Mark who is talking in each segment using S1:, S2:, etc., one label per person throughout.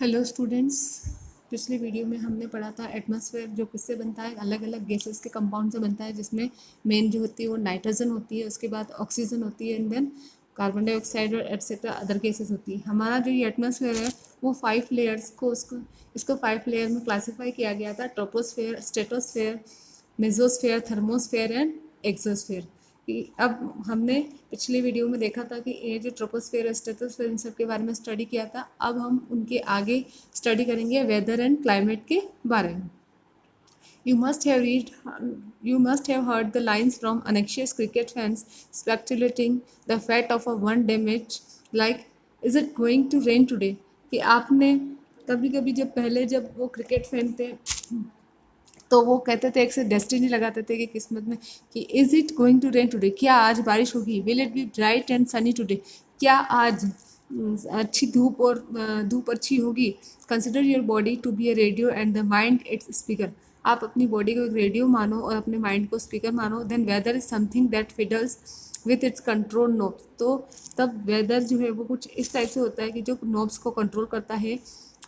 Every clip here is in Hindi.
S1: Hello students. पिछले वीडियो में हमने पढ़ा था एटमॉस्फेयर जो किससे बनता है, अलग अलग गैसेस के कंपाउंड से बनता है, जिसमें मेन जो होती है वो नाइट्रोजन होती है, उसके बाद ऑक्सीजन होती है, एंड देन कार्बन डाइऑक्साइड और एटसेट्रा अदर गैसेस होती है। हमारा जो ये एटमॉस्फेयर है वो 5 लेयर्स को इसको 5 लेयर में क्लासीफाई किया गया था। Troposphere, stratosphere, mesosphere, thermosphere and exosphere. अब हमने पिछले वीडियो में देखा था कि ये जो ट्रोपोस्फेयर, स्ट्रेटोस्फेयर, इन सब के बारे में स्टडी किया था। अब हम उनके आगे स्टडी करेंगे वेदर एंड क्लाइमेट के बारे में। You must have read, you must have heard the lines from anxious cricket fans speculating the fate of a one-day match, like, "Is it going to rain today?" कि आपने कभी कभी जब वो क्रिकेट फैन थे तो वो कहते थे, एक से डेस्टिनी लगाते थे कि किस्मत में, कि is it going to rain today, क्या आज बारिश होगी, will it be bright and sunny today, क्या आज अच्छी धूप अच्छी होगी। Consider your body to be a radio and the mind its speaker. आप अपनी बॉडी को एक रेडियो मानो और अपने माइंड को स्पीकर मानो। Then weather is something that fiddles with its control knobs. तो तब वेदर जो है वो कुछ इस टाइप से होता है कि जो नोब्स को कंट्रोल करता है।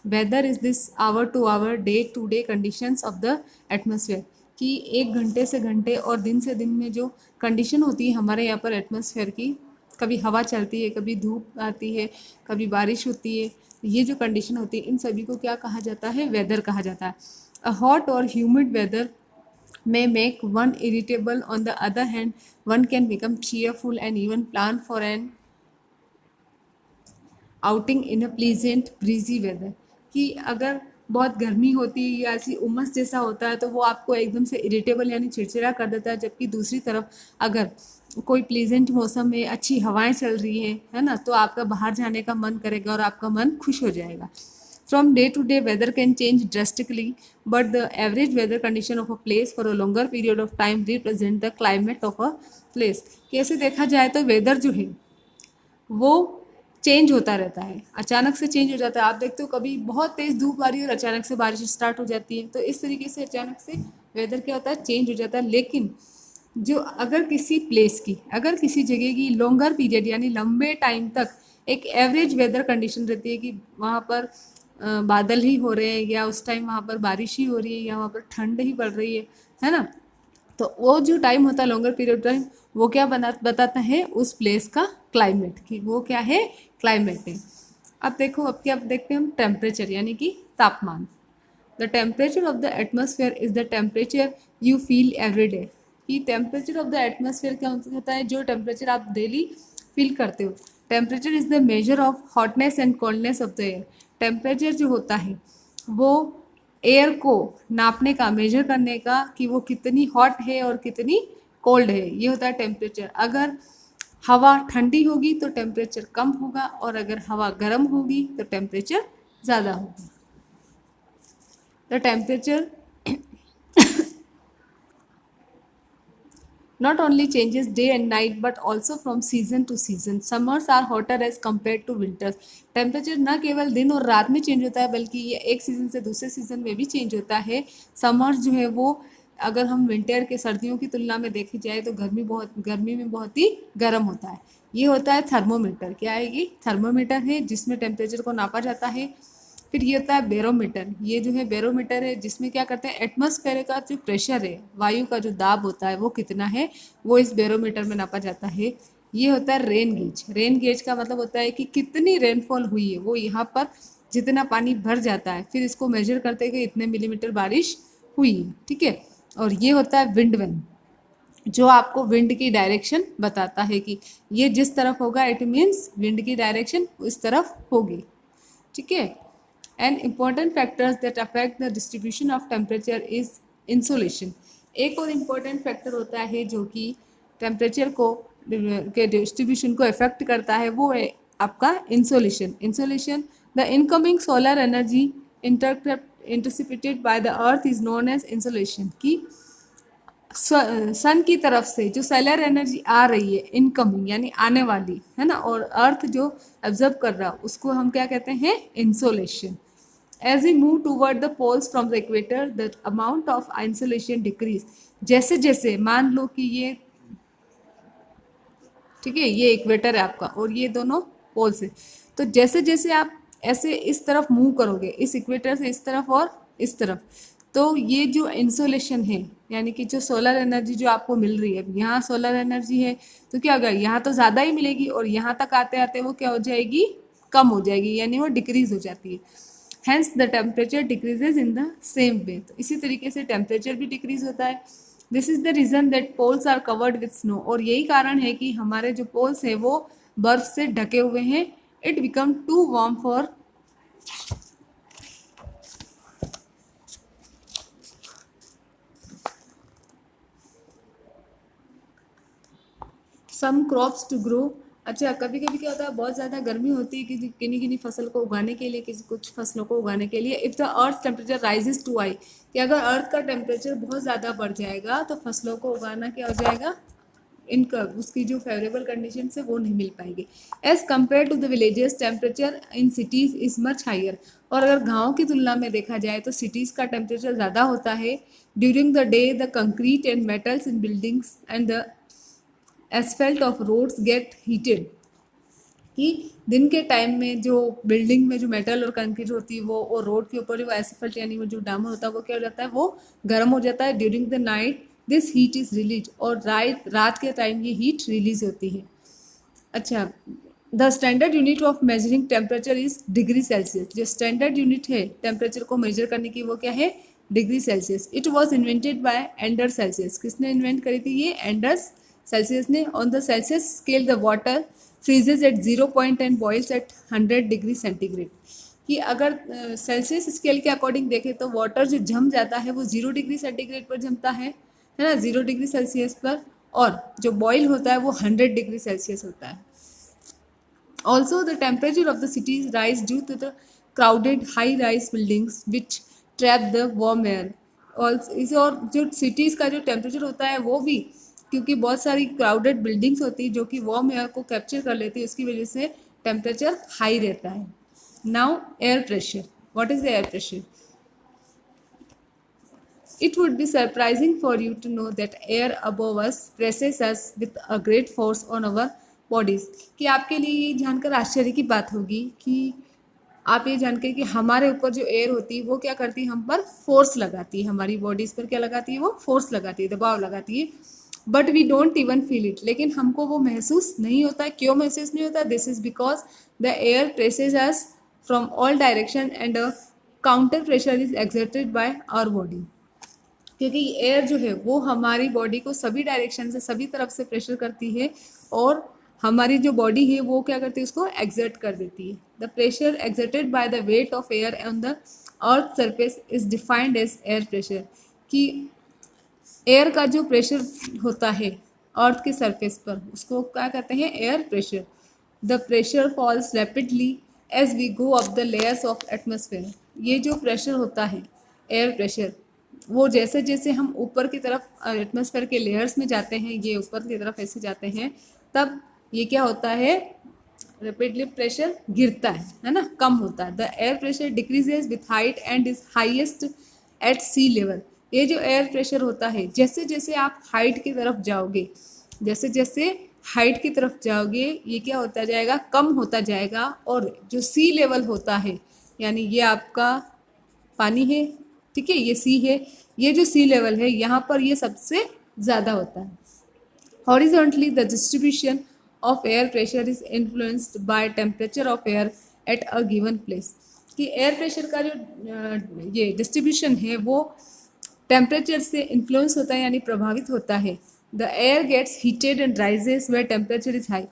S1: Weather is this hour to hour, day to day conditions of the atmosphere, कि एक घंटे से घंटे और दिन से दिन में जो कंडीशन होती है हमारे यहाँ पर एटमॉस्फेयर की, कभी हवा चलती है, कभी धूप आती है, कभी बारिश होती है, ये जो कंडीशन होती है इन सभी को क्या कहा जाता है, वेदर कहा जाता है। अ हॉट और humid weather may make one irritable. On the other hand, one can become cheerful and even plan for an outing in a pleasant breezy weather. कि अगर बहुत गर्मी होती है या ऐसी उमस जैसा होता है तो वो आपको एकदम से इरिटेबल यानी चिड़चिड़ा कर देता है, जबकि दूसरी तरफ अगर कोई प्लीजेंट मौसम में अच्छी हवाएं चल रही है ना, तो आपका बाहर जाने का मन करेगा और आपका मन खुश हो जाएगा। From day to day, weather can change drastically, but the average weather condition of a place for a longer period of time represent the climate of a place। कैसे देखा जाए तो वेदर जो है वो चेंज होता रहता है, अचानक से चेंज हो जाता है। आप देखते हो कभी बहुत तेज़ धूप आ रही है और अचानक से बारिश स्टार्ट हो जाती है, तो इस तरीके से अचानक से वेदर क्या होता है, चेंज हो जाता है। लेकिन जो अगर किसी प्लेस की, अगर किसी जगह की लॉन्गर पीरियड यानी लंबे टाइम तक एक एवरेज वेदर कंडीशन रहती है कि वहाँ पर बादल ही हो रहे हैं, या उस टाइम वहाँ पर बारिश ही हो रही है, या वहाँ पर ठंड ही पड़ रही है ना, तो वो जो टाइम होता है लॉन्गर पीरियड टाइम, वो क्या बताता है उस प्लेस का क्लाइमेट, कि वो क्या है, क्लाइमेट है। अब देखो, अब क्या देखते हैं हम, टेम्परेचर यानी कि तापमान। The temperature of the atmosphere is the temperature you feel every day. कि टेम्परेचर ऑफ द एटमोसफेयर क्या होता है, जो टेम्परेचर आप डेली फील करते हो। Temperature is the measure of hotness and coldness of the air. Temperature जो होता है वो एयर को नापने का, मेजर करने का, कि वो कितनी हॉट है और कितनी कोल्ड है, ये होता है टेम्परेचर। अगर हवा ठंडी होगी तो टेम्परेचर कम होगा, और अगर हवा गर्म होगी तो टेम्परेचर ज़्यादा होगा। The temperature not only changes day and night but also from season to season. Summers are hotter as compared to winters. Temperature न केवल दिन और रात में चेंज होता है बल्कि ये एक सीज़न से दूसरे सीज़न में भी चेंज होता है। समर्स जो है वो, अगर हम विंटर के, सर्दियों की तुलना में देखी जाए तो गर्मी में बहुत ही गर्म होता है। ये होता है थर्मोमीटर। क्या है ये, थर्मोमीटर है जिसमें टेम्परेचर को नापा जाता है। फिर ये होता है बैरोमीटर। ये जो है बैरोमीटर है जिसमें क्या करते हैं, एटमॉस्फेयर का जो प्रेशर है, वायु का जो दाब होता है वो कितना है, वो इस बैरोमीटर में नापा जाता है। ये होता है रेन गेज। रेन गेज का मतलब होता है कि कितनी रेनफॉल हुई है, वो यहाँ पर जितना पानी भर जाता है, फिर इसको मेजर करते हैं कि इतने मिलीमीटर बारिश हुई है, ठीक है। और ये होता है विंड वैन, जो आपको विंड की डायरेक्शन बताता है कि ये जिस तरफ होगा, इट मीन्स विंड की डायरेक्शन उस तरफ होगी, ठीक है। And important factors that affect the distribution of temperature is insolation. एक और इम्पॉर्टेंट फैक्टर होता है जो कि टेम्परेचर को के डिस्ट्रीब्यूशन को इफेक्ट करता है, वो है आपका insolation. Insolation, the incoming solar energy intercepted by the earth is known as insolation. की सन की तरफ से जो सोलर एनर्जी आ रही है, इनकमिंग यानी आने वाली है ना, और अर्थ जो ऑब्जर्व कर रहा है, उसको हम क्या कहते हैं, insolation. As we move toward the poles from the equator the amount of insolation decreases. जैसे जैसे मान लो कि ये, ठीक है, ये इक्वेटर है आपका और ये दोनों पोल्स है, तो जैसे जैसे आप ऐसे इस तरफ मूव करोगे, इस इक्वेटर से इस तरफ और इस तरफ, तो ये जो इंसोलेशन है यानी कि जो सोलर एनर्जी जो आपको मिल रही है, यहाँ सोलर एनर्जी है तो क्या होगा, यहाँ तो ज़्यादा ही मिलेगी और यहाँ तक आते आते वो क्या हो जाएगी, कम हो जाएगी, यानी वो डिक्रीज हो जाती है। Hence the temperature decreases in the same way. तो इसी तरीके से टेम्परेचर भी डिक्रीज होता है। This is the reason that poles are covered with snow. और यही कारण है कि हमारे जो पोल्स है वो बर्फ से ढके हुए हैं। It become too warm for some crops to grow. अच्छा, कभी कभी क्या होता है, बहुत ज़्यादा गर्मी होती है किसी किन्हीं किन्हीं फसल को उगाने के लिए, किसी कुछ फसलों को उगाने के लिए। If the earth temperature rises too high, कि अगर अर्थ का टेम्परेचर बहुत ज़्यादा बढ़ जाएगा तो फसलों को उगाना क्या हो जाएगा, इनका उसकी जो फेवरेबल कंडीशन है वो नहीं मिल पाएगी। As compare to the villages temperature in cities is much higher. और अगर गाँव की तुलना में देखा जाए तो सिटीज़ का टेम्परेचर ज़्यादा होता है। During the day the concrete and metals in buildings and the asphalt of roads get heated. कि दिन के टाइम में जो बिल्डिंग में जो मेटल और कंक्रीट होती है वो, और रोड के ऊपर वो एसफेल्ट यानी वो जो डामर होता है वो क्या हो जाता है, वो गर्म हो जाता है। During the night this heat is release, और रात के टाइम ये हीट रिलीज होती है। अच्छा, the standard unit of measuring temperature is degree Celsius. जो स्टैंडर्ड यूनिट है टेम्परेचर को मेजर करने की वो क्या है, degree Celsius. It was invented by Ander Celsius. किसने इन्वेंट करी थी ये, एंडर्स सेल्सियस ने। On the Celsius scale the water freezes at 0 point and boils at 100 degree centigrade. कि अगर सेल्सियस स्केल के अकॉर्डिंग देखें तो वाटर जो जम जाता है वो 0 डिग्री सेंटीग्रेड पर जमता है ना, 0 डिग्री सेल्सियस पर, और जो बॉयल होता है वो 100 डिग्री सेल्सियस होता है। Also, the temperature of the cities rise due to the crowded high-rise buildings which trap the warm air. और जो cities का जो temperature होता है वो भी क्योंकि बहुत सारी crowded buildings होती है जो कि warm air को capture कर लेती है, उसकी वजह से temperature high रहता है। Now, air pressure. What is the air pressure? It would be surprising for you to know that air above us presses us with a great force on our bodies. कि आपके लिए ये जानकर आश्चर्य की बात होगी कि आप ये जानकर कि हमारे ऊपर जो एयर होती है वो क्या करती है, हम पर फोर्स लगाती है, हमारी बॉडीज पर क्या लगाती है, वो फोर्स लगाती है, दबाव लगाती है। But we don't even feel it, लेकिन हमको वो महसूस नहीं होता है। क्यों महसूस नहीं होता? This is because the air presses us from all direction and a counter pressure is exerted by our body. क्योंकि एयर जो है वो हमारी बॉडी को सभी डायरेक्शन से, सभी तरफ से प्रेशर करती है, और हमारी जो बॉडी है वो क्या करती है, उसको एक्सर्ट कर देती है। The pressure exerted by the weight of air on the earth surface is defined as air pressure. कि एयर का जो प्रेशर होता है अर्थ के सरफेस पर उसको क्या कहते हैं, air pressure. The pressure falls rapidly as we go up the layers of atmosphere. ये जो प्रेशर होता है एयर प्रेशर, वो जैसे जैसे हम ऊपर की तरफ एटमॉस्फेयर के लेयर्स में जाते हैं, ये ऊपर की तरफ ऐसे जाते हैं, तब ये क्या होता है, रैपिडली प्रेशर गिरता है ना, कम होता है। The air pressure decreases with height and is highest at sea level. ये जो एयर प्रेशर होता है, जैसे जैसे आप हाइट की तरफ जाओगे, जैसे जैसे हाइट की तरफ जाओगे ये क्या होता जाएगा, कम होता जाएगा। और जो सी लेवल होता है, यानी ये आपका पानी है, ठीक है, ये सी है, ये जो सी लेवल है यहाँ पर ये सबसे ज़्यादा होता है। Horizontally the distribution of air pressure is influenced by temperature of air at a given place. कि एयर प्रेशर का जो ये डिस्ट्रीब्यूशन है वो टेम्परेचर से इन्फ्लुएंस होता है, यानी प्रभावित होता है। The air gets heated and rises where temperature is high.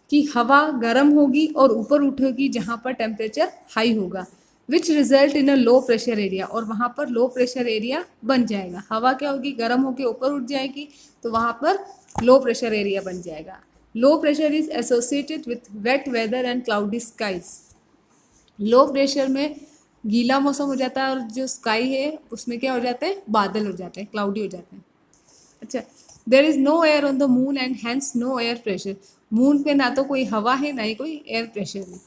S1: कि हवा गर्म होगी और ऊपर उठेगी जहाँ पर टेम्परेचर हाई होगा, which result in a low pressure area. और वहाँ पर लो प्रेशर एरिया बन जाएगा। हवा क्या होगी, गर्म होकर ऊपर उठ जाएगी तो वहाँ पर लो प्रेशर एरिया बन जाएगा। Low pressure is associated with wet weather and cloudy skies. Low pressure में गीला मौसम हो जाता है और जो स्काई है उसमें क्या हो जाते हैं, बादल हो जाते हैं, क्लाउडी हो जाते हैं। अच्छा, there is no air on the moon and hence no air pressure. Moon पे ना तो कोई हवा है ना ही कोई एयर प्रेशर है।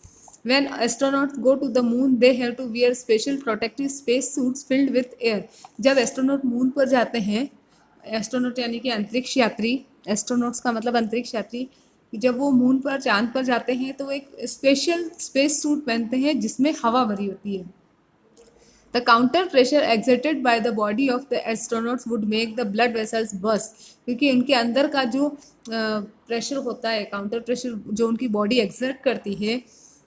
S1: When astronauts go to the moon, they have to wear special protective space suits filled with air. जब एस्ट्रोनॉट मून पर जाते हैं, एस्ट्रोनॉट यानी कि अंतरिक्ष यात्री, एस्ट्रोनॉट्स का मतलब अंतरिक्ष यात्री, कि जब वो मून पर चांद पर जाते हैं तो वो एक स्पेशल स्पेस सूट पहनते हैं जिसमें हवा भरी होती है। The counter pressure exerted by the body of the astronauts would make the blood vessels burst, क्योंकि उनके अंदर का जो प्रेशर होता है, काउंटर प्रेशर जो उनकी बॉडी एक्सर्ट करती है,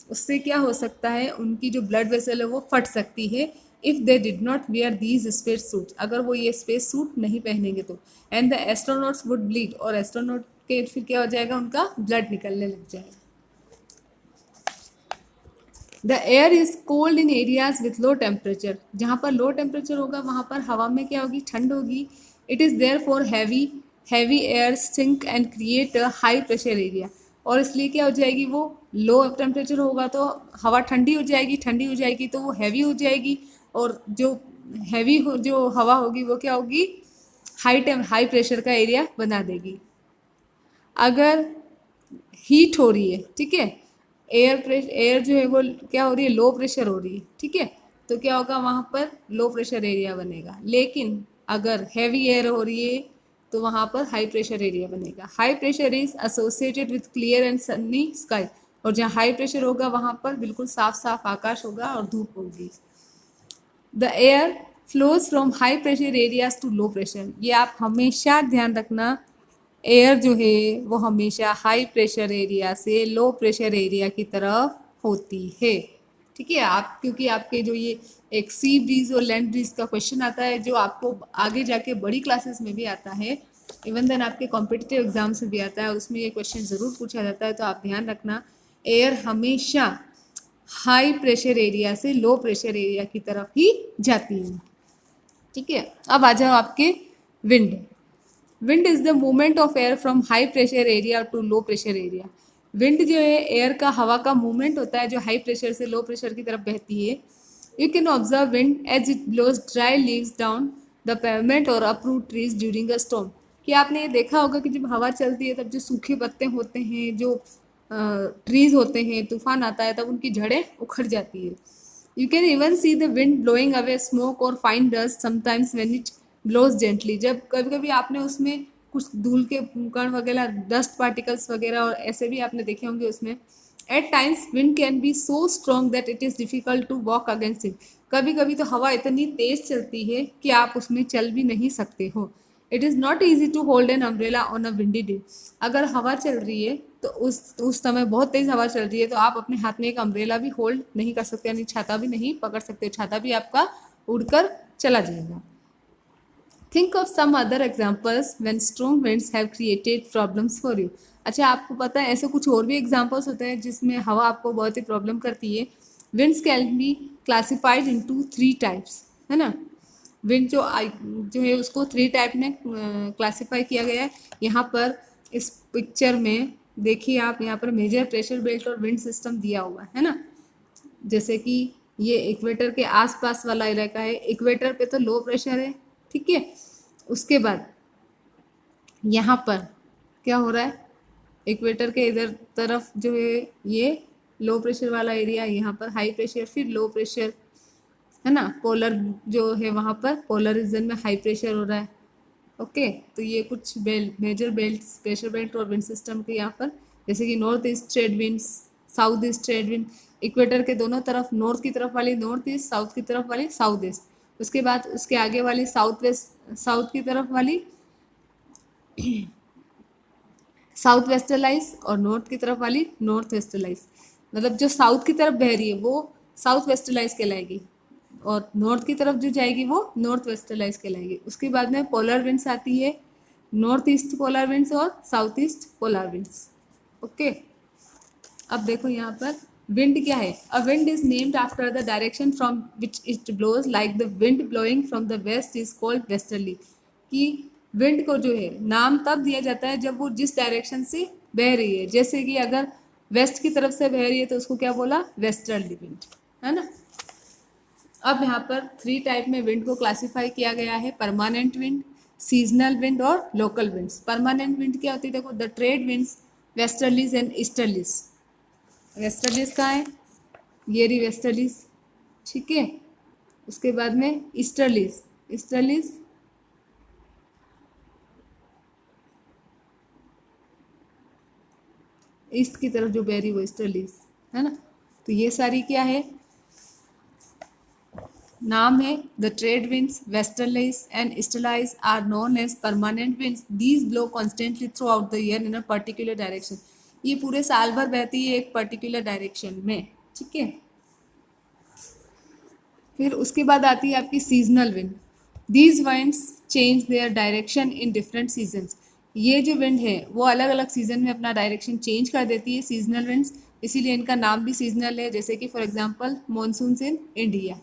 S1: उससे क्या हो सकता है, उनकी जो ब्लड वेसल है वो फट सकती है if they did not wear these space suit, अगर वो ये स्पेस सूट नहीं पहनेंगे तो। And the astronauts would bleed, और एस्ट्रोनॉट के फिर क्या हो जाएगा, उनका ब्लड निकलने लग जाएगा। The air is cold in areas with low temperature, जहाँ पर लो टेम्परेचर होगा वहाँ पर हवा में क्या होगी, ठंड होगी। It is there for heavy air sink and create a high pressure area, और इसलिए क्या हो जाएगी, वो लो टेम्परेचर होगा तो हवा ठंडी हो जाएगी, ठंडी हो जाएगी तो वो हैवी हो जाएगी, और जो हैवी हो जो हवा होगी वो क्या होगी, हाई प्रेशर का एरिया बना देगी। अगर हीट हो रही है, ठीक है, एयर जो है वो क्या हो रही है, लो प्रेशर हो रही है, ठीक है, तो क्या होगा, वहाँ पर लो प्रेशर एरिया बनेगा। लेकिन अगर हैवी एयर हो रही है तो वहाँ पर हाई प्रेशर एरिया बनेगा। High pressure is associated with clear and Sunny sky, और जहाँ हाई प्रेशर होगा वहाँ पर बिल्कुल साफ साफ आकाश होगा और धूप होगी। The air flows from high pressure areas to low pressure, ये आप हमेशा ध्यान रखना, एयर जो है वो हमेशा हाई प्रेशर एरिया से लो प्रेशर एरिया की तरफ होती है, ठीक है। आप क्योंकि आपके जो ये एक सी ब्रीज और लैंड ब्रीज का क्वेश्चन आता है जो आपको आगे जाके बड़ी क्लासेस में भी आता है, इवन देन आपके कॉम्पिटिटिव एग्जाम्स में भी आता है, उसमें ये क्वेश्चन ज़रूर पूछा जाता है, तो आप ध्यान रखना एयर हमेशा हाई प्रेशर एरिया से लो प्रेशर एरिया की तरफ ही जाती है, ठीक है। अब आ जाओ आपके wind. Wind is the movement of air from high pressure area to low pressure area. Wind जो है एयर का, हवा का मूवमेंट होता है जो हाई प्रेशर से लो प्रेशर की तरफ बहती है। You can observe wind as it blows dry leaves down the pavement और uproot trees during a storm, कि आपने ये देखा होगा कि जब हवा चलती है तब जो सूखे पत्ते होते हैं, जो ट्रीज होते हैं, तूफान आता है तब उनकी जड़ें उखड़ जाती है। You can even see the wind blowing away smoke or fine dust sometimes when it blows gently, जब कभी कभी आपने उसमें कुछ धूल के कण वगैरह, डस्ट पार्टिकल्स वगैरह और ऐसे भी आपने देखे होंगे उसमें। At times wind can be so strong that it is difficult to walk against it, कभी कभी तो हवा इतनी तेज चलती है कि आप उसमें चल भी नहीं सकते हो। It is not easy to hold an umbrella on a windy day, अगर हवा चल रही है तो उस समय बहुत तेज हवा चल रही है तो आप अपने हाथ में एक अम्ब्रेला भी होल्ड नहीं कर सकते, यानी छाता भी नहीं पकड़ सकते, छाता भी आपका उड़कर चला जाएगा। Think of some other examples when strong winds have created problems for you. अच्छा, आपको पता है ऐसे कुछ और भी एग्जाम्पल्स होते हैं जिसमें हवा आपको बहुत ही प्रॉब्लम करती है। Winds can be classified into 3 types, है ना। विंड जो है उसको 3 टाइप में क्लासिफाई किया गया है। यहाँ पर इस पिक्चर में देखिए आप, यहाँ पर मेजर प्रेशर बेल्ट और विंड सिस्टम दिया हुआ है ना। जैसे कि ये इक्वेटर के आसपास वाला इलाका है, इक्वेटर पे तो लो प्रेशर है, ठीक है। उसके बाद यहाँ पर क्या हो रहा है, इक्वेटर के इधर तरफ जो है ये लो प्रेशर वाला एरिया, यहाँ पर हाई प्रेशर, फिर लो प्रेशर, है ना। पोलर जो है वहाँ पर पोलर रीजन में हाई प्रेशर हो रहा है, ओके। तो ये कुछ मेजर बेल्ट्स, प्रेशर बेल्ट और विंड सिस्टम के यहाँ पर, जैसे कि north east trade winds, south east trade wind, equator के दोनों तरफ, नॉर्थ की तरफ वाली नॉर्थ ईस्ट, साउथ की तरफ वाली साउथ ईस्ट। उसके बाद उसके आगे वाली साउथ वेस्ट, साउथ की तरफ वाली साउथ वेस्टर्लाइज, और नॉर्थ की तरफ वाली नॉर्थ वेस्टर्लाइज। मतलब जो साउथ की तरफ बह रही है वो साउथ वेस्टर्लाइज कहलाएगी, और नॉर्थ की तरफ जो जाएगी वो नॉर्थ वेस्टर्लाइज कहलाएगी। उसके बाद में पोलर विंड्स आती है, नॉर्थ ईस्ट पोलर विंड्स और south east polar winds, okay. अब देखो यहाँ पर विंड क्या है। A wind is named after the direction from which it blows, like the wind blowing from the west is called westerly, कि विंड को जो है नाम तब दिया जाता है जब वो जिस डायरेक्शन से बह रही है, जैसे कि अगर वेस्ट की तरफ से बह रही है तो उसको क्या बोला, वेस्टर्ली विंड, है ना। अब यहाँ पर 3 टाइप में विंड को क्लासिफाई किया गया है, परमानेंट विंड, सीजनल विंड और लोकल विंड्स। परमानेंट विंड क्या होती है, देखो, the trade winds, westerlies and easterlies. Westerlies कहाँ है, ये रही वेस्टर्लीज, ठीक है। उसके बाद में ईस्टर्लीज, ईस्टर्लीज ईस्ट की तरफ जो वेरी वेस्टर्लीज है ना। तो ये सारी क्या है, नाम है। The trade winds, westerlies and easterlies are known as permanent winds. These blow constantly throughout the year in a particular direction. ये पूरे साल भर बहती है एक पर्टिकुलर डायरेक्शन में, ठीक है। फिर उसके बाद आती है आपकी seasonal wind. These winds change their direction in different seasons. ये जो विंड है वो अलग अलग सीजन में अपना डायरेक्शन चेंज कर देती है, सीजनल विंड्स, इसीलिए इनका नाम भी सीजनल है। जैसे कि for example monsoons in India.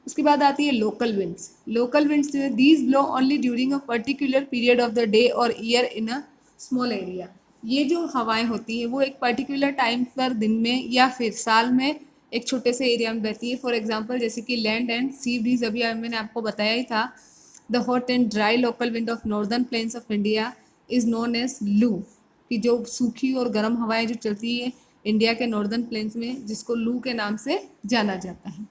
S1: उसके बाद आती है लोकल विंड्स। लोकल विंड्स जो है these blow only during a particular period of the day और year in a small area. ये जो हवाएं होती हैं वो एक पर्टिकुलर टाइम पर दिन में या फिर साल में एक छोटे से एरिया में बहती है। फॉर एग्जांपल जैसे कि लैंड एंड सी ब्रीज, अभी मैंने आपको बताया ही था। The hot and dry local wind of northern plains of India is known as loo. कि जो सूखी और गर्म हवाएं जो चलती है इंडिया के नॉर्दर्न प्लेन्स में, जिसको लू के नाम से जाना जाता है।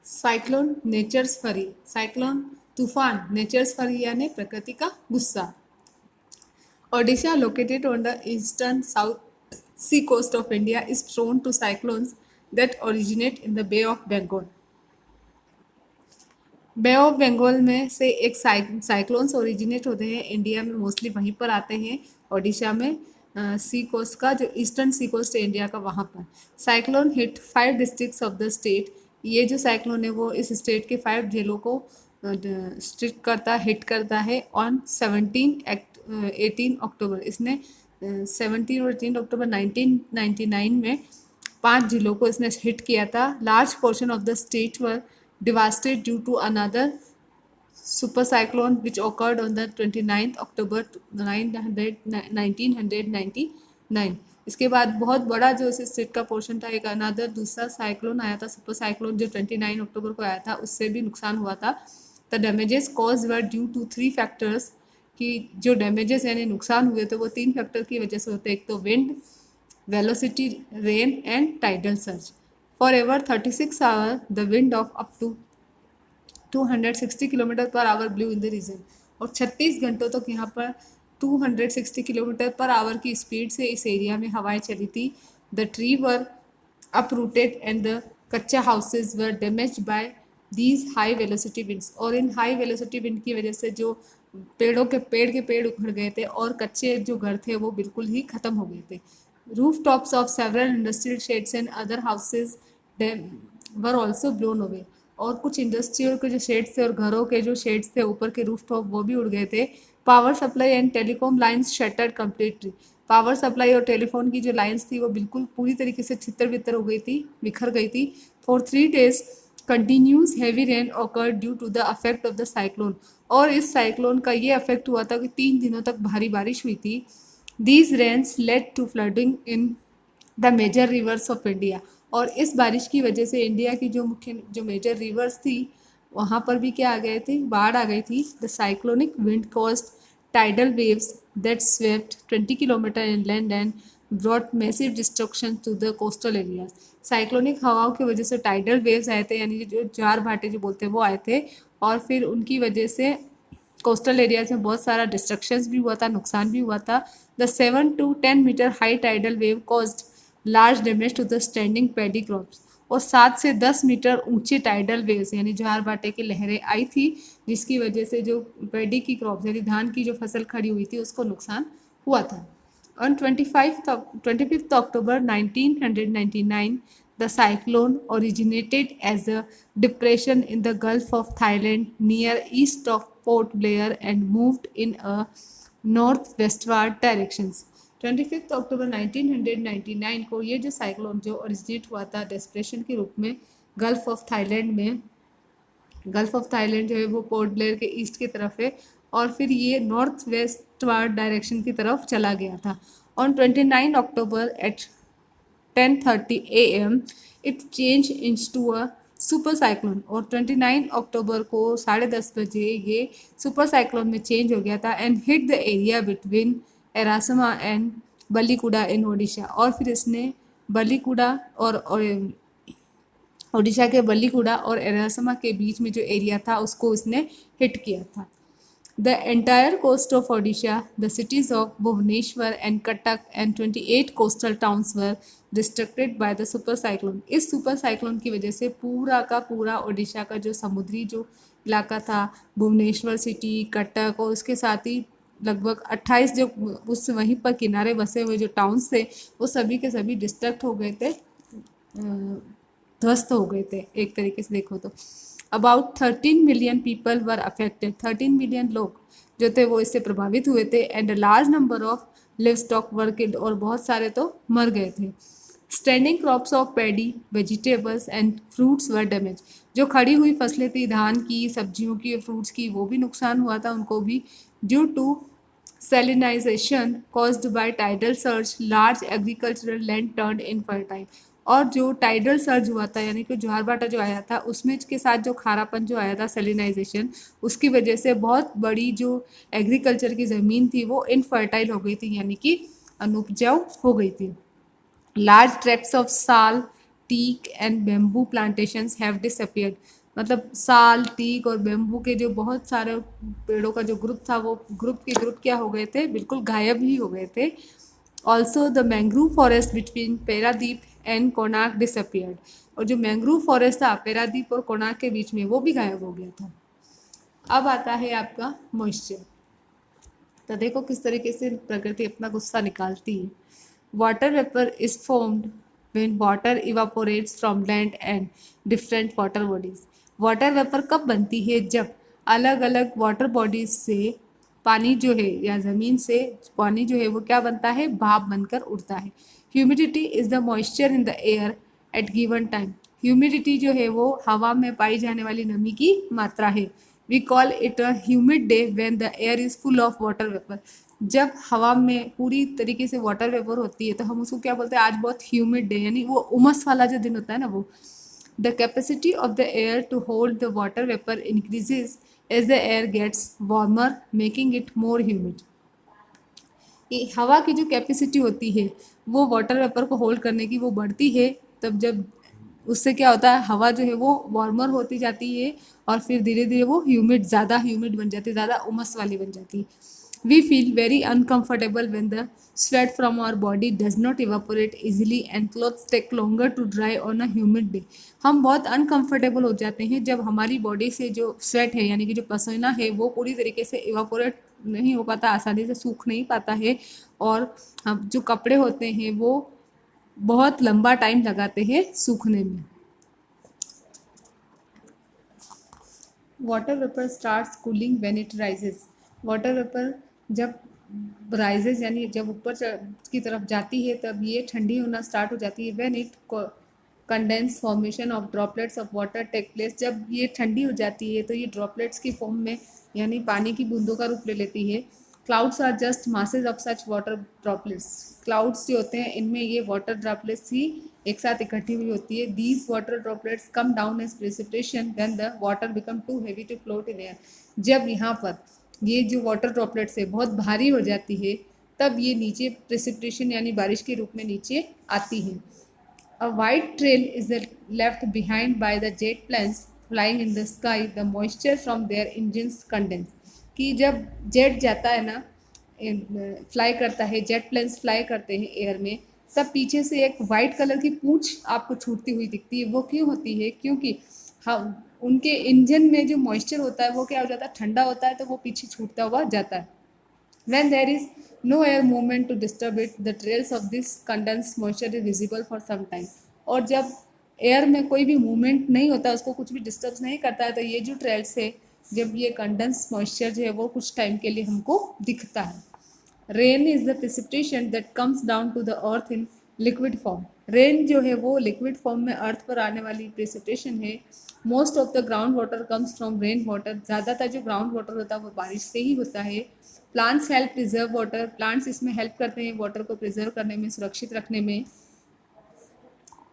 S1: साइक्लोन नेचर्स फरी। साइक्लोन तूफान नेचर्स फरी यानी प्रकृति का गुस्सा। Odisha, located on the eastern South Sea coast of India, is prone to cyclones that originate in the Bay of Bengal. Bay of Bengal में से एक साइक्लोन्स ओरिजिनेट होते हैं इंडिया में, मोस्टली वहीं पर आते हैं ओडिशा में, सी कोस्ट का जो ईस्टर्न सी कोस्ट है इंडिया का, वहाँ पर। Cyclone hit 5 districts of the state. ये जो साइक्लोन है वो इस स्टेट के 5 जिलों को स्ट्रिक्ट करता, हिट करता है ऑन 18 अक्टूबर। इसने 17 और 18 अक्टूबर 1999 में 5 जिलों को इसने हिट किया था। Large portion of the state were devastated due to another super cyclone which occurred on the 29th October 1999। इसके बाद बहुत बड़ा जो इस स्टेट का पोर्शन था, एक अनदर दूसरा साइक्लोन आया था, सुपर साइक्लोन, जो 29 अक्टूबर को आया था, उससे भी नुकसान हुआ था। The damages cause were due to 3 factors. कि जो डैमेजेस यानी नुकसान हुए थे वो 3 फैक्टर की वजह से होते हैं। एक तो wind, velocity, rain and tidal surge. For ever 36 hours, the wind of up to 260 kilometre per hour blew in the region. और 36 घंटों तक यहाँ पर 260 किलोमीटर पर आवर की स्पीड से इस एरिया में हवाएं चली थी। The tree were uprooted and the kutcha houses were damaged by these high velocity winds. और इन हाई वेलोसिटी विंड की वजह से जो पेड़ के पेड़ उखड़ गए थे और कच्चे जो घर थे वो बिल्कुल ही ख़त्म हो गए थे। Rooftops of several industrial sheds and other houses were also blown away. और कुछ इंडस्ट्रियल के जो शेड्स थे और घरों के जो शेड्स थे ऊपर के रूफ टॉप वो भी उड़ गए थे। Power supply and telecom lines shattered completely. Power supply और टेलीफोन की जो लाइन्स थी वो बिल्कुल पूरी तरीके से छितर बितर हो गई थी, बिखर गई थी। For 3 days continuous heavy rain occurred due to the effect of the cyclone. और इस साइक्लोन का ये अफेक्ट हुआ था कि 3 दिनों तक भारी बारिश हुई थी। These rains led to flooding in the major rivers of India। और इस बारिश की वजह से इंडिया की जो मेजर रिवर्स थी वहाँ पर भी क्या आ गए थे, बाढ़ आ गई थी। The cyclonic wind caused tidal waves that swept 20 kilometres inland and brought massive destruction to the coastal areas. Cyclonic हवाओं की वजह से टाइडल वेव्स आए थे, यानी जो ज्वार भाटे जो बोलते हैं वो आए थे, और फिर उनकी वजह से कोस्टल एरियाज में बहुत सारा डिस्ट्रक्शंस भी हुआ था, नुकसान भी हुआ था। The 7 to 10 metre high tidal wave caused large damage to the standing paddy crops. और 7 से 10 मीटर ऊंचे टाइडल वेव्स यानी ज्वार भाटे की लहरें आई थी, जिसकी वजह से जो पैडी की क्रॉप्स यानी धान की जो फसल खड़ी हुई थी उसको नुकसान हुआ था। On 25th October 1999, the cyclone originated as a depression in the Gulf of Thailand near east of Port Blair and moved in a northwestward directions। 25 अक्टूबर 1999 को ये जो साइक्लोन जो ओरिजिनेट हुआ था डिप्रेशन के रूप में गल्फ ऑफ थाईलैंड में। गल्फ ऑफ थाईलैंड जो है वो पोर्ट ब्लेयर के ईस्ट की तरफ है, और फिर ये नॉर्थ वेस्टवार्ड डायरेक्शन की तरफ चला गया था। On 29 October at 10:30 AM it change into a super cyclone. और 29 अक्टूबर को 10:30 बजे ये सुपर साइक्लोन में चेंज हो गया था and hit the area between Erasama and Balikuda in Odisha. और फिर इसने बल्लीकुडा और ओडिशा के बल्लीकुडा और एरासमा के बीच में जो एरिया था उसको इसने हिट किया था। The entire coast of Odisha, the cities of Bhubaneswar and Cuttack and 28 coastal towns were distracted by the super cyclone. इस सुपर साइक्लोन की वजह से पूरा का पूरा ओडिशा का जो समुद्री जो इलाका था, भुवनेश्वर सिटी, कटक और उसके साथ ही लगभग 28 जो उस वहीं पर किनारे बसे हुए जो टाउन्स थे वो सभी के सभी डिस्ट्रक्ट हो गए थे, ध्वस्त हो गए थे एक तरीके से देखो तो। About 13 million people were affected, 13 million लोग जो थे वो इससे प्रभावित हुए थे। And large number of live stock were killed, और बहुत सारे तो मर गए थे। Standing crops of paddy, vegetables and fruits were damage, जो खड़ी हुई फसलें थी धान की, सब्जियों की, फ्रूट्स की, वो भी नुकसान हुआ था उनको भी। Due to salinization caused by tidal surge, large agricultural land turned infertile। और जो टाइडल सर्ज हुआ था यानी कि ज्वार भाटा जो आया था उसमें के साथ जो खारापन जो आया था सेलिनाइजेशन, उसकी वजह से बहुत बड़ी जो एग्रीकल्चर की ज़मीन थी वो इनफर्टाइल हो गई थी यानी कि अनुपजाऊ हो गई थी। Large tracts of sal, teak and bamboo plantations have disappeared, मतलब साल, टीक और बेम्बू के जो बहुत सारे पेड़ों का जो ग्रुप था वो ग्रुप के ग्रुप क्या हो गए थे, बिल्कुल गायब ही हो गए थे। Also the mangrove forest between Paradip and Konark disappeared, और जो मैंग्रूव फॉरेस्ट था पेरादीप और कोणार्क के बीच में वो भी गायब हो गया था। अब आता है आपका मॉइस्चर। तो देखो किस तरीके से प्रकृति अपना गुस्सा निकालती है। Water vapour is formed when water evaporates from land and different water bodies. Water vapour कब बनती है, जब अलग अलग वाटर बॉडीज से पानी जो है या ज़मीन से पानी जो है वो क्या बनता है, भाप बनकर उड़ता है। Humidity is the moisture in the air at given time, humidity जो है वो हवा में पाई जाने वाली नमी की मात्रा है। We call it a humid day when the air is full of water vapour, जब हवा में पूरी तरीके से वाटर वेपर होती है तो हम उसको क्या बोलते हैं, आज बहुत ह्यूमिड डे, यानी वो उमस वाला जो दिन होता है ना वो। The capacity of the air to hold the water vapour increases as the air gets warmer making it more humid. हवा की जो कैपेसिटी होती है वो वाटर वेपर को होल्ड करने की वो बढ़ती है, तब जब उससे क्या होता है हवा जो है वो वार्मर होती जाती है और फिर धीरे धीरे वो ह्यूमिड, ज़्यादा ह्यूमिड बन जाती है, ज़्यादा उमस वाली बन जाती है। We feel very uncomfortable when the sweat from our body does not evaporate easily and clothes take longer to dry on a humid day. हम बहुत अनकम्फर्टेबल हो जाते हैं जब हमारी बॉडी से जो स्वेट है यानी कि जो पसीना है वो पूरी तरीके से इवापोरेट नहीं हो पाता, आसानी से सूख नहीं पाता है, और हम जो कपड़े होते हैं वो बहुत लंबा टाइम लगाते हैं सूखने में। Water vapour starts cooling when it rises, water vapour जब राइजेस यानी जब ऊपर की तरफ जाती है तब ये ठंडी होना स्टार्ट हो जाती है। When it condense formation of droplets of water take place, जब ये ठंडी हो जाती है तो ये ड्रॉपलेट्स की फॉर्म में यानी पानी की बूंदों का रूप ले लेती है। Clouds are just masses of such water droplets, clouds जो होते हैं इनमें ये वाटर ड्रॉपलेट्स ही एक साथ इकट्ठी हुई होती है। These water droplets come down as precipitation when the water become too heavy to float in air, जब यहाँ पर ये जो वाटर ड्रॉपलेट्स है बहुत भारी हो जाती है तब ये नीचे प्रेसिपिटेशन यानी बारिश के रूप में नीचे आती है। A white trail is left behind by the jet planes flying in the sky. The moisture from their engines condense, कि जब जेट जाता है ना, फ्लाई करता है, जेट प्लेन्स फ्लाई करते हैं एयर में, तब पीछे से एक वाइट कलर की पूंछ आपको छूटती हुई दिखती है। वो क्यों होती है, क्योंकि हम उनके इंजन में जो मॉइस्चर होता है वो क्या हो जाता है, ठंडा होता है तो वो पीछे छूटता हुआ जाता है। When there is no air movement to disturb it, the trails of this condensed moisture is visible for some time। और जब एयर में कोई भी मूवमेंट नहीं होता, उसको कुछ भी डिस्टर्ब नहीं करता है, तो ये जो ट्रेल्स है, जब ये कंडेंस मॉइस्चर जो है वो कुछ टाइम के लिए हमको दिखता है। Rain is the precipitation that comes down to the earth in liquid form, rain जो है वो लिक्विड फॉर्म में अर्थ पर आने वाली प्रेसिपिटेशन है। Most of the ground water comes from rain water, ज़्यादातर जो ग्राउंड वाटर होता है वो बारिश से ही होता है। Plants help preserve water, plants इसमें हेल्प करते हैं वाटर को प्रिजर्व करने में, सुरक्षित रखने में।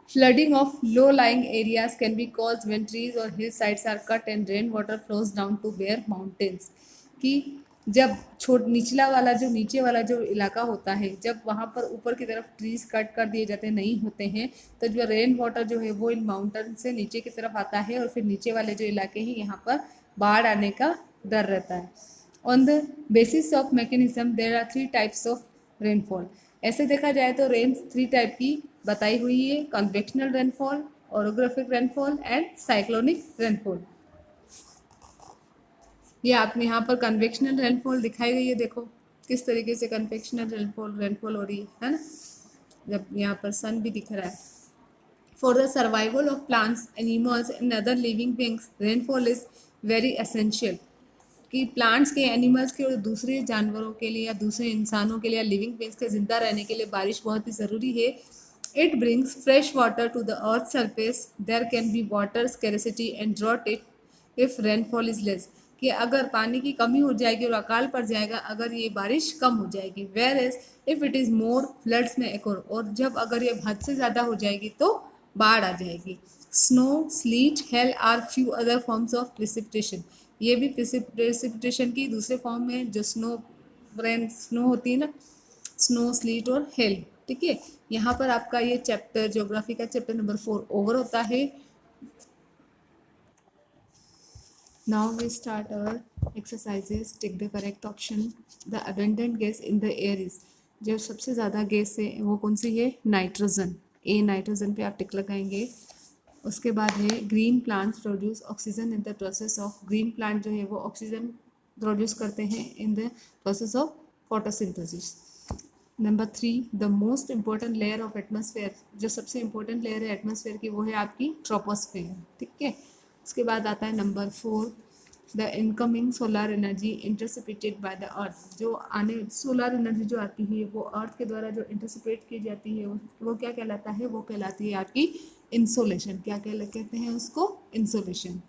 S1: Flooding of low lying areas can be caused when trees और hill sides are cut and rain water flows down to bare mountains, कि जब निचला वाला जो नीचे वाला जो इलाका होता है, जब वहाँ पर ऊपर की तरफ ट्रीज कट कर दिए जाते हैं, नहीं होते हैं, तो जो रेन वाटर जो है वो इन माउंटेन से नीचे की तरफ आता है और फिर नीचे वाले जो इलाके हैं यहाँ पर बाढ़ आने का डर रहता है। On the basis of mechanism there are 3 types of rainfall. ऐसे देखा जाए तो रेन 3 टाइप की बताई हुई है, convectional rainfall, orographic rainfall and cyclonic rainfall. ये आप में यहाँ पर कन्वेक्शनल रेनफॉल दिखाई गई है, देखो किस तरीके से कन्वेक्शनल रेनफॉल हो रही है ना, जब यहाँ पर सन भी दिख रहा है। For the survival of plants, animals and other living beings rainfall is very essential. कि प्लांट्स के, एनिमल्स के और दूसरे जानवरों के लिए या दूसरे इंसानों के लिए या लिविंग बींग्स के जिंदा रहने के लिए बारिश बहुत ही ज़रूरी है। It brings fresh water to the earth surface, there can be water scarcity and drought if rainfall is less. कि अगर पानी की कमी हो जाएगी और अकाल पड़ जाएगा अगर ये बारिश कम हो जाएगी। Where is if it is more floods में एक और जब अगर ये हद से ज़्यादा हो जाएगी तो बाढ़ आ जाएगी। Snow, sleet, hail are few other forms of precipitation. ये भी प्रेसिपिटेशन की दूसरे फॉर्म में जो स्नो होती है ना, स्नो, स्लीट और हेल। ठीक है, यहाँ पर आपका ये चैप्टर ज्योग्राफी का चैप्टर नंबर 4 ओवर होता है। Now we start our exercises. Tick the correct option. The abundant gas in the air is, जो सबसे ज़्यादा गैस है वो कौन सी है? नाइट्रोजन। ए नाइट्रोजन पे आप टिक लगाएंगे। उसके बाद है green plants produce oxygen in the process of, green plant जो है वो ऑक्सीजन प्रोड्यूस करते हैं in the process of photosynthesis. Number 3, the most important layer of atmosphere, जो सबसे इंपॉर्टेंट लेयर है एटमॉस्फेयर की वो है आपकी ट्रोपोस्फेयर। ठीक है, उसके बाद आता है number 4, the incoming solar energy intercepted bye the अर्थ, जो आने सोलर एनर्जी जो आती है वो अर्थ के द्वारा जो इंटरसेप्ट की जाती है वो क्या कहलाता है? वो कहलाती है आपकी इंसोलेशन। क्या कहते हैं उसको? इंसोलेशन।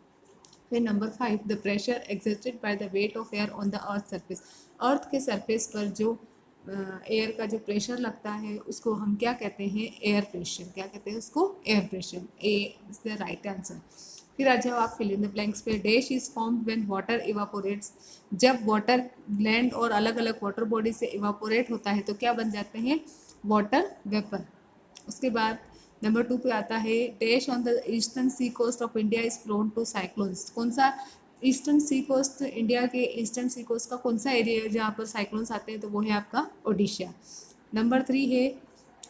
S1: फिर number 5, the pressure exerted by the weight of air on the earth surface, earth के सरफेस पर जो एयर का जो प्रेशर लगता है उसको हम क्या कहते हैं? Air pressure. क्या कहते हैं उसको? Air pressure. A is the right answer. फिर आ जाओ आप फिल इन द ब्लैंक्स पे। Dash is formed when water evaporates, जब वाटर लैंड और अलग अलग वाटर बॉडी से इवापोरेट होता है तो क्या बन जाते हैं? Water vapour. उसके बाद नंबर 2 पे आता है dash on the eastern sea coast of India is prone to cyclones, कौन सा ईस्टर्न सी कोस्ट, इंडिया के ईस्टर्न सी कोस्ट का कौन सा एरिया है जहाँ पर साइक्लोन्स आते हैं? तो वो है आपका ओडिशा। नंबर 3 है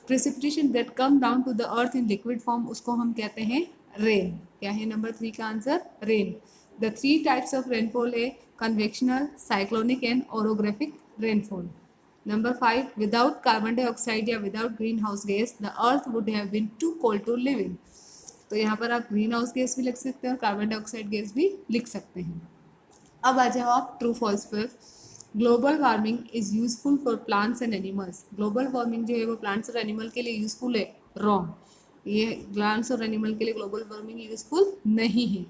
S1: precipitation that come down to the earth in liquid form, उसको हम कहते हैं रेन। क्या है नंबर 3 का answer? Rain. The 3 types of rainfall है convectional, cyclonic and orographic rainfall. Number 5, without carbon dioxide या without greenhouse gas, the earth would have been too cold to live in. तो यहाँ पर आप ग्रीन हाउस गैस भी लिख सकते हैं और कार्बन डाइऑक्साइड गैस भी लिख सकते हैं। अब आ जाओ आप ट्रू फॉल्स पर। Global warming is useful for plants and animals, global warming जो है वो प्लांट्स और एनिमल के लिए यूजफुल है। रॉन्ग, ये प्लांट्स और एनिमल के लिए ग्लोबल वार्मिंग यूजफुल नहीं है।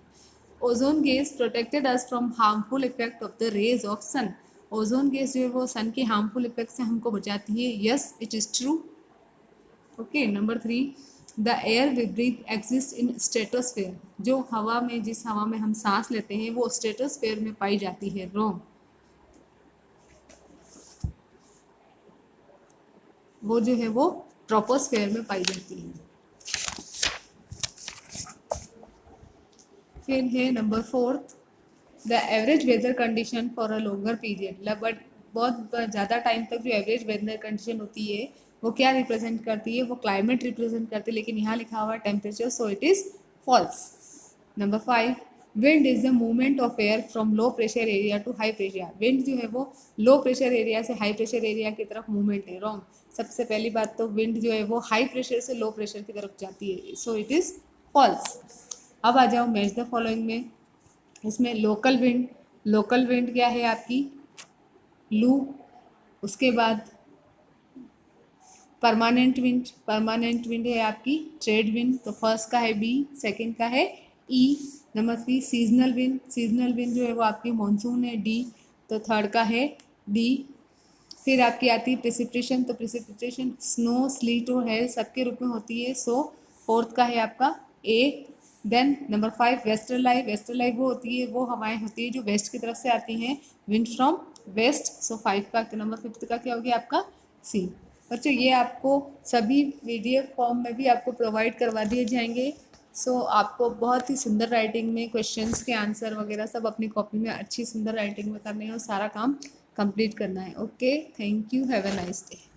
S1: Ozone gas protected us from harmful effect of the rays of sun, ozone gas जो है वो सन के हार्मफुल इफेक्ट से हमको बचाती है। Yes, it is true. Okay, number 3, the air we breathe exist in stratosphere, जो हवा में, जिस हवा में हम सांस लेते हैं वो स्ट्रेटोस्फेयर में पाई जाती है। रॉन्ग, वो जो है वो ट्रोपोस्फेयर में पाई जाती है। फिर है number 4, the average weather condition for a longer period, but बहुत ज़्यादा टाइम तक जो एवरेज वेदर कंडीशन होती है वो क्या रिप्रेजेंट करती है? वो क्लाइमेट रिप्रेजेंट करती है, लेकिन यहाँ लिखा हुआ है temperature, so it is false. Number 5, wind is the movement of air from low pressure area to high pressure, wind जो है वो लो प्रेशर एरिया से हाई प्रेशर एरिया की तरफ मूवमेंट है। रॉन्ग, सबसे पहली बात तो विंड जो है वो हाई प्रेशर से लो प्रेशर की तरफ जाती है, सो इट इज़ फॉल्स। अब आ जाओ मैच द फॉलोइंग में। इसमें लोकल विंड, लोकल विंड क्या है आपकी? लू। उसके बाद परमानेंट विंड, परमानेंट विंड है आपकी ट्रेड विंड, तो फर्स्ट का है बी, सेकंड का है E. Number 3, seasonal wind, seasonal wind जो है वो आपकी मानसून है, डी, तो थर्ड का है डी। फिर आपकी आती है प्रेसिपिटेशन, तो प्रेसिपिटेशन स्नो, स्लीट और हेल सबके रूप में होती है, सो फोर्थ का है आपका A. Then number 5, western live, western live वो होती है, वो हवाएं होती है जो वेस्ट की तरफ से आती हैं, विंड फ्रॉम वेस्ट, सो 5 का नंबर 5 का क्या हो गया आपका? सी। बच्चों ये आपको सभी PDF फॉर्म में भी आपको प्रोवाइड करवा दिए जाएंगे, सो आपको बहुत ही सुंदर राइटिंग में क्वेश्चंस के आंसर वगैरह सब अपनी कॉपी में अच्छी सुंदर राइटिंग में करने हैं और सारा काम कंप्लीट करना है। Okay, thank you, have a nice day.